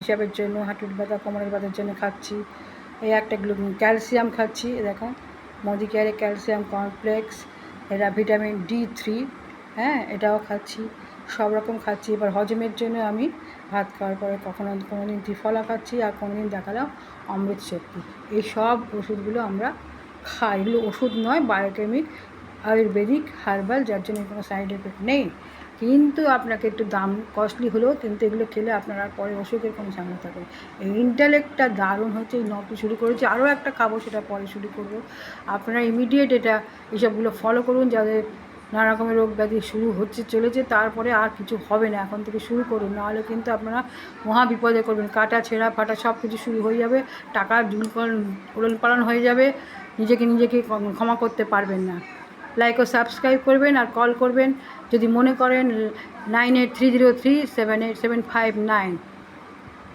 পেশাবের জন্য, হাঁটুর ব্যথা, কোমরের ব্যথার জন্য খাচ্ছি। এই একটা ক্যালসিয়াম খাচ্ছি, দেখুন মোদিকেয়ারে ক্যালসিয়াম কমপ্লেক্স, এটা ভিটামিন D3, হ্যাঁ এটাও খাচ্ছি, সব রকম খাচ্ছি। এবার হজমের জন্য আমি ভাত খাওয়ার পরে কোনো দিন ত্রিফলা খাচ্ছি, আর কোনো দিন দেখালাম অমৃত শক্তি। এই সব ওষুধগুলো আমরা খাই। এগুলো ওষুধ নয়, বায়োকেমিক আয়ুর্বেদিক হার্বাল, যার জন্য কোনো সাইড এফেক্ট নেই, কিন্তু আপনাকে একটু দাম কস্টলি হলেও কিন্তু এগুলো খেলে আপনার আর পরে অসুখের কোনো ঝামেলা থাকে। এই ইন্টালেক্টটা দারুণ হচ্ছে, এই নটি শুরু করেছি, আরও একটা খাবো, সেটা পরে শুরু করবো। আপনারা ইমিডিয়েট এইসবগুলো ফলো করুন, যাদের নানা রকমের রোগ ব্যাধি শুরু চলেছে, তারপরে আর কিছু হবে না, এখন থেকে শুরু করুন, নাহলে কিন্তু আপনারা মহা বিপদে করবেন, কাটা ছেঁড়া ফাটা সব কিছু শুরু হয়ে যাবে, টাকার উলন পালন হয়ে যাবে, নিজেকে ক্ষমা করতে পারবেন না। লাইক ও সাবস্ক্রাইব করবেন আর কল করবেন যদি মনে করেন 9830378759।